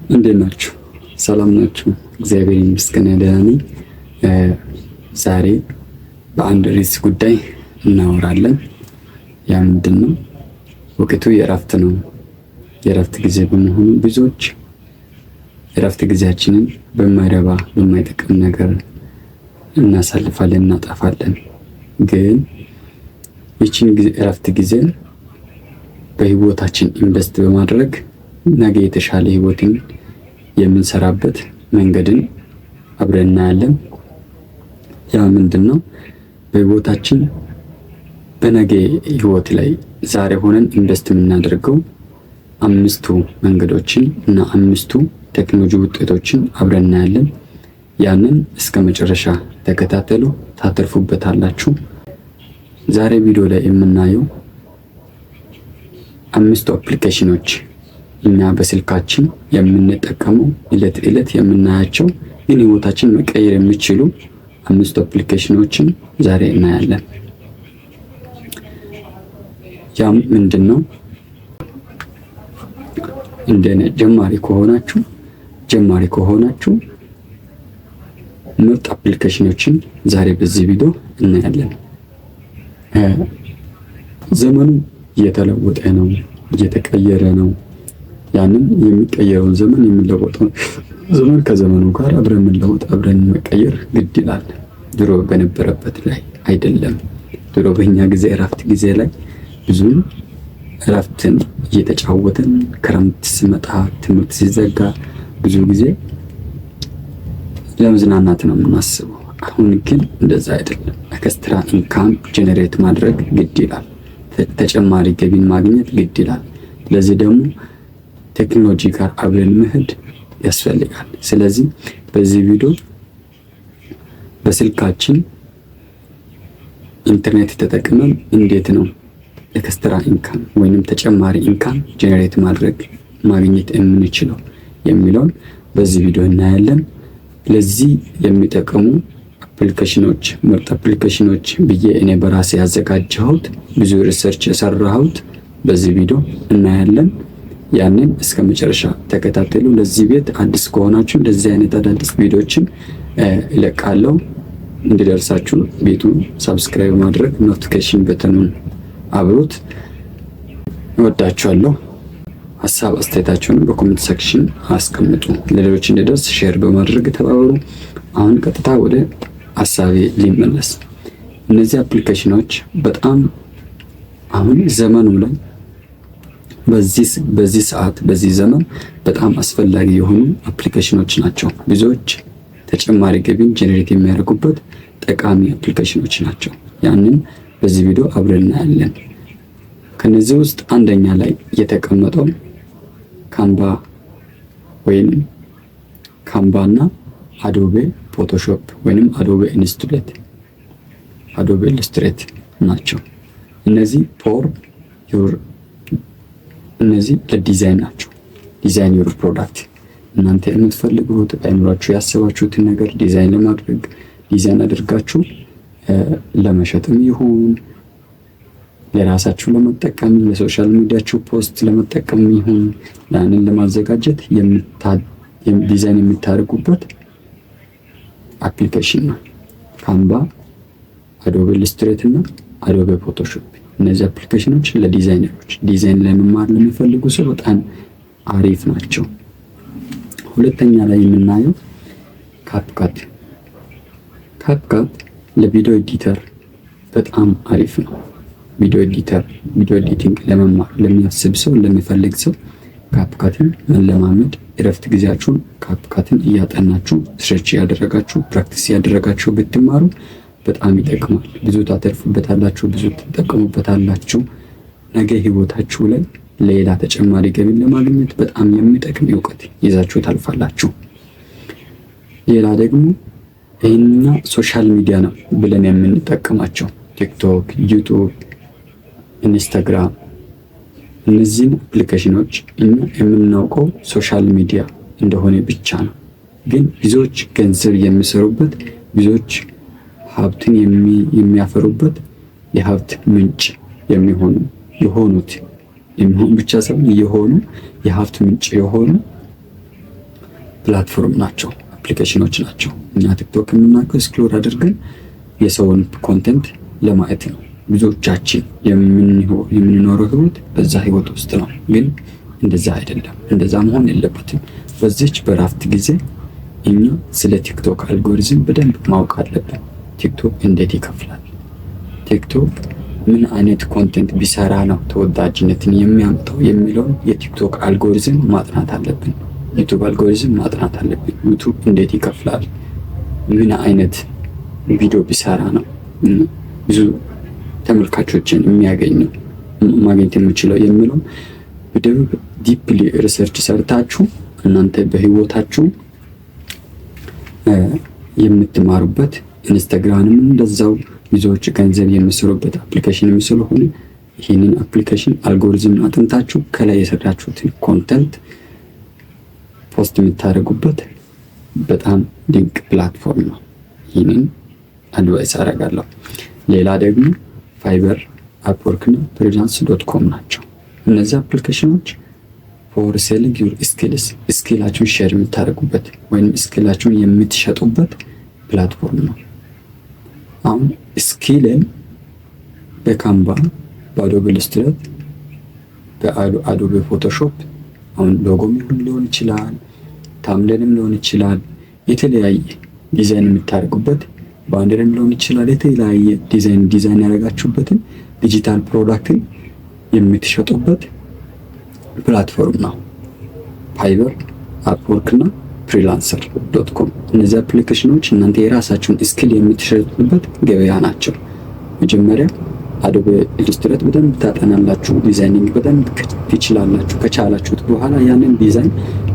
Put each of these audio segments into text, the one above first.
እንዴት ናችሁ? ሰላም ናችሁ? እግዚአብሔር ይመስገን ደህና ነኝ። ዛሬ በአንድ ርዕስ ጉዳይ እናወራለን። ያ ምንድን ነው? ወቅቱ የእረፍት ነው። የእረፍት ጊዜ በመሆኑ ብዙዎች የእረፍት ጊዜያችንን በማይረባ በማይጠቅም ነገር እናሳልፋለን፣ እናጠፋለን። ግን ይህችን እረፍት ጊዜ በህይወታችን ኢንቨስት በማድረግ ነገ የተሻለ ህይወትን የምንሰራበት መንገድን አብረን እናያለን። ያ ምንድን ነው? በህይወታችን በነገ ህይወት ላይ ዛሬ ሆነን ኢንቨስት የምናደርገው 5 መንገዶችን እና 5 ቴክኖሎጂ ውጤቶችን አብረን እናያለን። ያንን እስከ መጨረሻ ተከታተሉ፣ ታተርፉበታላችሁ። ዛሬ ቪዲዮ ላይ የምናየው 5 አፕሊኬሽኖች እኛ በስልካችን የምንጠቀመው ዕለት የምናያቸው ግን ህይወታችን መቀየር የሚችሉ 5 አፕሊኬሽኖችን ዛሬ እናያለን። ያም ምንድነው? እንደኔ ጀማሪ ከሆናችሁ ምርጥ አፕሊኬሽኖችን ዛሬ በዚህ ቪዲዮ እናያለን። ዘመኑ እየተለወጠ ነው፣ እየተቀየረ ነው። ያንን የሚቀየረውን ዘመን የሚለወጠው ዘመን ከዘመኑ ጋር አብረን መለወጥ አብረን መቀየር ግድ ይላል። ድሮ በነበረበት ላይ አይደለም። ድሮ በእኛ ጊዜ እረፍት ጊዜ ላይ ብዙ እረፍትን እየተጫወትን ክረምት ሲመጣ ትምህርት ሲዘጋ ብዙ ጊዜ ለመዝናናት ነው የምናስበው። አሁን ግን እንደዛ አይደለም። ኤክስትራ ኢንካም ጀነሬት ማድረግ ግድ ይላል። ተጨማሪ ገቢን ማግኘት ግድ ይላል። ለዚህ ደግሞ ቴክኖሎጂ ጋር አብረን መሄድ ያስፈልጋል። ስለዚህ በዚህ ቪዲዮ በስልካችን ኢንተርኔት ተጠቅመን እንዴት ነው ኤክስትራ ኢንካም ወይንም ተጨማሪ ኢንካም ጀነሬት ማግኘት የምንችለው የሚለውን በዚህ ቪዲዮ እናያለን። ለዚህ የሚጠቅሙ አፕሊኬሽኖች ምርጥ አፕሊኬሽኖች ብዬ እኔ በራሴ ያዘጋጀሁት ብዙ ሪሰርች የሰራሁት በዚህ ቪዲዮ እናያለን። ያንን እስከ መጨረሻ ተከታተሉ። ለዚህ ቤት አዲስ ከሆናችሁ እንደዚህ አይነት አዳዲስ ቪዲዮዎችን እለቃለሁ። እንዲደርሳችሁ ቤቱን ሰብስክራይብ ማድረግ ኖቲፊኬሽን በተኑን አብሩት። እወዳችኋለሁ። ሀሳብ አስተያየታችሁን በኮሜንት ሴክሽን አስቀምጡ። ለሌሎች እንዲደርስ ሼር በማድረግ ተባበሩ። አሁን ቀጥታ ወደ ሀሳቤ ሊመለስ። እነዚህ አፕሊኬሽኖች በጣም አሁን ዘመኑ ላይ በዚህ ሰዓት በዚህ ዘመን በጣም አስፈላጊ የሆኑ አፕሊኬሽኖች ናቸው። ብዙዎች ተጨማሪ ገቢን ጀነሬት የሚያደርጉበት ጠቃሚ አፕሊኬሽኖች ናቸው። ያንን በዚህ ቪዲዮ አብረን እናያለን። ከነዚህ ውስጥ አንደኛ ላይ የተቀመጠው ካንቫ ወይም ካንቫና አዶቤ ፎቶሾፕ ወይም አዶቤ ኢሉስትሬት ናቸው። እነዚህ ለዲዛይን ናቸው። ዲዛይን ዩር ፕሮዳክት እናንተ የምትፈልጉት አይኖራችሁ ያሰባችሁትን ነገር ዲዛይን ለማድረግ ዲዛይን አድርጋችሁ ለመሸጥም ይሁን ለራሳችሁ ለመጠቀም ለሶሻል ሚዲያችሁ ፖስት ለመጠቀም ይሁን ያንን ለማዘጋጀት ዲዛይን የምታደርጉበት አፕሊኬሽን ነው። ካንቫ፣ አዶቤ ኢሉስትሬት እና አዶቤ ፎቶሾፕ። እነዚህ አፕሊኬሽኖች ለዲዛይነሮች ዲዛይን ለመማር ለሚፈልጉ ሰው በጣም አሪፍ ናቸው። ሁለተኛ ላይ የምናየው ካፕካት ለቪዲዮ ኤዲተር በጣም አሪፍ ነው። ቪዲዮ ኤዲቲንግ ለመማር ለሚያስብ ሰው ለሚፈልግ ሰው ካፕካትን መለማመድ፣ እረፍት ጊዜያችሁን ካፕካትን እያጠናችሁ ሰርች ያደረጋችሁ ፕራክቲስ ያደረጋችሁ ብትማሩ በጣም ይጠቅማል። ብዙ ታተርፉበታላችሁ፣ ብዙ ትጠቀሙበታላችሁ። ነገ ህይወታችሁ ላይ ሌላ ተጨማሪ ገቢን ለማግኘት በጣም የሚጠቅም እውቀት ይዛችሁ ታልፋላችሁ። ሌላ ደግሞ ይሄንና ሶሻል ሚዲያ ነው ብለን የምንጠቀማቸው ቲክቶክ፣ ዩቲዩብ፣ ኢንስታግራም እነዚህን አፕሊኬሽኖች እኛ የምናውቀው ሶሻል ሚዲያ እንደሆነ ብቻ ነው። ግን ብዙዎች ገንዘብ የሚሰሩበት ብዙዎች ሀብትን የሚያፈሩበት የሀብት ምንጭ የሚሆን ብቻ ሳይሆን የሀብት ምንጭ የሆኑ ፕላትፎርም ናቸው፣ አፕሊኬሽኖች ናቸው። እኛ ቲክቶክ የምናውቀው ኤክስፕሎር አድርገን የሰውን ኮንቴንት ለማየት ነው። ብዙዎቻችን የምንኖረው ህይወት በዛ ህይወት ውስጥ ነው። ግን እንደዛ አይደለም፣ እንደዛ መሆን የለበትም። በዚች በራፍት ጊዜ እኛ ስለ ቲክቶክ አልጎሪዝም በደንብ ማወቅ አለብን። ቲክቶክ እንዴት ይከፍላል? ቲክቶክ ምን አይነት ኮንቴንት ቢሰራ ነው ተወዳጅነትን የሚያመጣው የሚለውን የቲክቶክ አልጎሪዝም ማጥናት አለብን። ዩቱብ አልጎሪዝም ማጥናት አለብን። ዩቱብ እንዴት ይከፍላል? ምን አይነት ቪዲዮ ቢሰራ ነው ብዙ ተመልካቾችን ማግኘት የምችለው የሚለው በደንብ ዲፕሊ ሪሰርች ሰርታችሁ እናንተ በህይወታችሁ የምትማሩበት፣ ኢንስታግራምም እንደዛው ብዙዎች ገንዘብ የሚሰሩበት አፕሊኬሽን ስለሆነ ይህንን አፕሊኬሽን አልጎሪዝም አጥንታችሁ ከላይ የሰራችሁትን ኮንተንት ፖስት የምታደርጉበት በጣም ድንቅ ፕላትፎርም ነው። ይህንን አድቫይስ አደርጋለሁ። ሌላ ደግሞ ፋይበር፣ አፕወርክ እና ፍሪላንስ.com ናቸው። እነዚህ አፕሊኬሽኖች ፎር ሴሊንግ ዩር ስኪልስ፣ ስኪላችሁን ሼር የምታደርጉበት ወይም ስኪላችሁን የምትሸጡበት ፕላትፎርም ነው። አሁን ስኪልን በካንቫ፣ በአዶቤ ኢሉስትሬት፣ በአዶቤ ፎቶሾፕ አሁን ሎጎም ሊሆን ይችላል፣ ታምሌንም ሊሆን ይችላል፣ የተለያየ ዲዛይን የምታደርጉበት ባንደርም ሊሆን ይችላል። የተለያየ ዲዛይን ያደረጋችሁበትን ዲጂታል ፕሮዳክትን የምትሸጡበት ፕላትፎርም ነው። ፋይበር፣ አፕወርክ እና ፍሪላንሰር.com እነዚህ አፕሊኬሽኖች እናንተ የራሳችሁን ስኪል የምትሸጡበት ገበያ ናቸው። መጀመሪያ አዶቤ ኢሉስትሬት በደንብ ታጠናላችሁ፣ ዲዛይኒንግ በደንብ ትችላላችሁ። ከቻላችሁት በኋላ ያንን ዲዛይን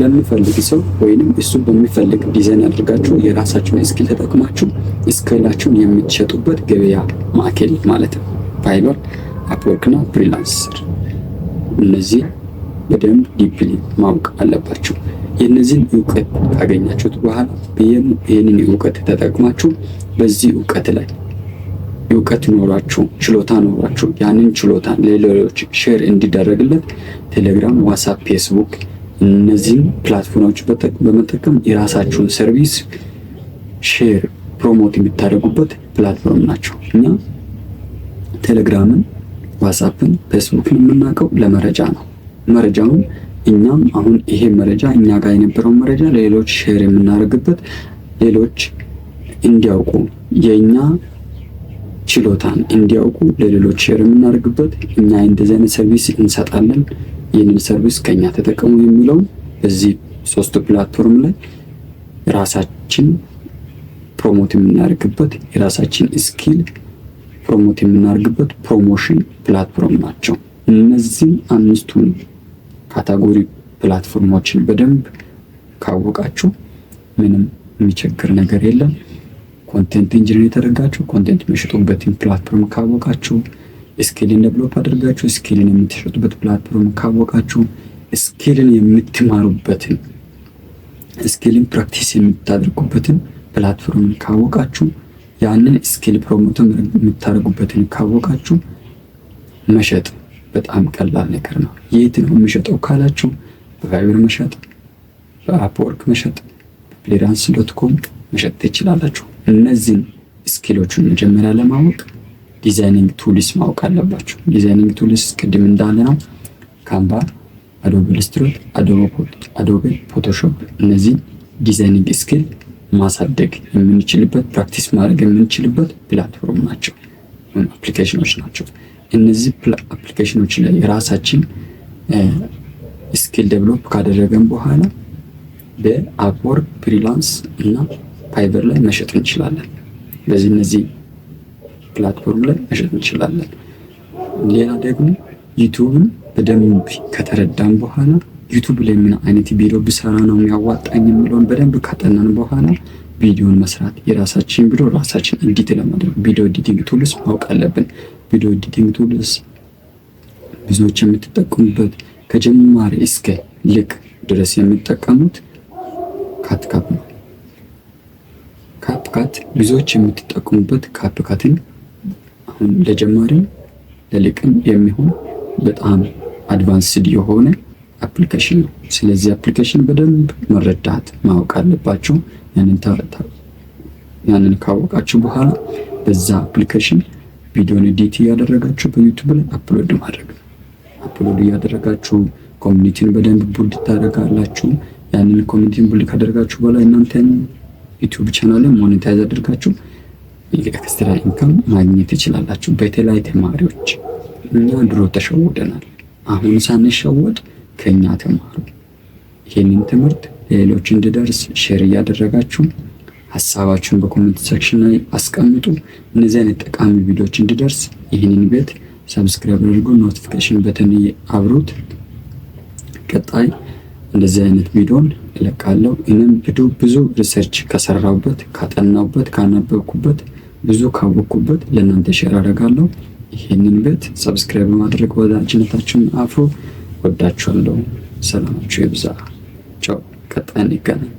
ለሚፈልግ ሰው ወይንም እሱ በሚፈልግ ዲዛይን አድርጋችሁ የራሳችሁን ስኪል ተጠቅማችሁ ስኪላችሁን የምትሸጡበት ገበያ ማዕከል ማለት ነው። ፋይበር፣ አፕወርክ እና ፍሪላንሰር እነዚህ በደንብ ዲፕሊ ማወቅ አለባችሁ። የእነዚህን እውቀት ካገኛችሁት በኋላ ይህንን እውቀት ተጠቅማችሁ በዚህ እውቀት ላይ እውቀት ኖራችሁ ችሎታ ኖራችሁ ያንን ችሎታ ለሌሎች ሼር እንዲደረግለት ቴሌግራም፣ ዋትስአፕ፣ ፌስቡክ እነዚህን ፕላትፎርሞች በመጠቀም የራሳችሁን ሰርቪስ ሼር ፕሮሞት የምታደርጉበት ፕላትፎርም ናቸው። እኛ ቴሌግራምን፣ ዋትስአፕን፣ ፌስቡክን የምናውቀው ለመረጃ ነው። መረጃውን እኛም አሁን ይሄ መረጃ እኛ ጋር የነበረውን መረጃ ለሌሎች ሼር የምናደርግበት፣ ሌሎች እንዲያውቁ የኛ ችሎታን እንዲያውቁ ለሌሎች ሼር የምናደርግበት፣ እኛ እንደዚህ አይነት ሰርቪስ እንሰጣለን፣ ይህንን ሰርቪስ ከኛ ተጠቀሙ የሚለውን በዚህ ሶስቱ ፕላትፎርም ላይ ራሳችን ፕሮሞት የምናደርግበት፣ የራሳችን ስኪል ፕሮሞት የምናደርግበት ፕሮሞሽን ፕላትፎርም ናቸው። እነዚህ አምስቱን ካታጎሪ ፕላትፎርሞችን በደንብ ካወቃችሁ ምንም የሚቸግር ነገር የለም። ኮንቴንት ኢንጂነር የተደረጋችሁ ኮንቴንት የሚሸጡበትን ፕላትፎርም ካወቃችሁ፣ ስኪልን ዴቨሎፕ አድርጋችሁ ስኪልን የምትሸጡበት ፕላትፎርም ካወቃችሁ፣ ስኪልን የምትማሩበትን ስኪልን ፕራክቲስ የምታደርጉበትን ፕላትፎርም ካወቃችሁ፣ ያንን ስኪል ፕሮሞት የምታደርጉበትን ካወቃችሁ መሸጥ በጣም ቀላል ነገር ነው። የት ነው የሚሸጠው ካላችሁ፣ በፋይበር መሸጥ፣ በአፕወርክ መሸጥ፣ በፍሪላንስ.com መሸጥ ትችላላችሁ። እነዚህን ስኪሎቹን መጀመሪያ ለማወቅ ዲዛይኒንግ ቱልስ ማወቅ አለባችሁ። ዲዛይኒንግ ቱልስ ቅድም እንዳለ ነው ካንቫ፣ አዶቤ ኢሉስትሬት፣ አዶቤ ፎቶሾፕ እነዚህ ዲዛይኒንግ ስኪል ማሳደግ የምንችልበት ፕራክቲስ ማድረግ የምንችልበት ፕላትፎርም ናቸው ወይም አፕሊኬሽኖች ናቸው። እነዚህ አፕሊኬሽኖች ላይ የራሳችን ስኪል ዴቨሎፕ ካደረገን በኋላ በአፕወርክ፣ ፍሪላንስ እና ፋይበር ላይ መሸጥ እንችላለን። በዚህ እነዚህ ፕላትፎርም ላይ መሸጥ እንችላለን። ሌላ ደግሞ ዩቲዩብን በደንብ ከተረዳን በኋላ ዩቲዩብ ላይ ምን አይነት ቪዲዮ ብሰራ ነው የሚያዋጣኝ የሚለውን በደንብ ካጠናን በኋላ ቪዲዮን መስራት የራሳችን ቪዲዮ ራሳችን ኤዲት ለማድረግ ቪዲዮ ኤዲቲንግ ቱልስ ማወቅ አለብን። ቪዲዮ ኤዲቲንግ ቱልስ ብዙዎች የምትጠቀሙበት ከጀማሪ እስከ ልቅ ድረስ የሚጠቀሙት ካፕካት ነው። ካፕካት ብዙዎች የምትጠቀሙበት ካፕካትን አሁን ለጀማሪ ለልቅም የሚሆን በጣም አድቫንስድ የሆነ አፕሊኬሽን ነው። ስለዚህ አፕሊኬሽን በደንብ መረዳት ማወቅ አለባችሁ። ያንን ካወቃችሁ በኋላ በዛ አፕሊኬሽን ቪዲዮን ኤዲት እያደረጋችሁ በዩቲዩብ ላይ አፕሎድ ማድረግ ነው። አፕሎድ እያደረጋችሁ ኮሚኒቲን በደንብ ቡልድ ታደርጋላችሁ። ያንን ኮሚኒቲን ቡልድ ካደረጋችሁ በኋላ እናንተን ዩቲዩብ ቻናልን ሞኔታይዝ አድርጋችሁ ኤክስትራ ኢንካም ማግኘት ትችላላችሁ። በተለይ ተማሪዎች እኛ ድሮ ተሸውደናል። አሁን ሳንሸወድ ከኛ ተማሩ። ይሄንን ትምህርት ሌሎች እንዲደርስ ሼር እያደረጋችሁ ሐሳባችሁን በኮሜንት ሴክሽን ላይ አስቀምጡ። እነዚህ አይነት ጠቃሚ ቪዲዮዎች እንዲደርስ ይህንን ቤት ሰብስክራይብ አድርጉ፣ ኖቲፊኬሽን በተን አብሩት። ቀጣይ እንደዚህ አይነት ቪዲዮን እለቃለሁ። እኔም ቪዲዮ ብዙ ሪሰርች ከሰራሁበት፣ ካጠናሁበት፣ ካነበብኩበት፣ ብዙ ካወቅኩበት ለእናንተ ሼር አደርጋለሁ። ይህንን ቤት ሰብስክራይብ በማድረግ ወዳጅነታችሁን አፍሩ። ወዳችኋለሁ። ሰላማችሁ ይብዛ። ቻው። ቀጣይ እንገናኝ።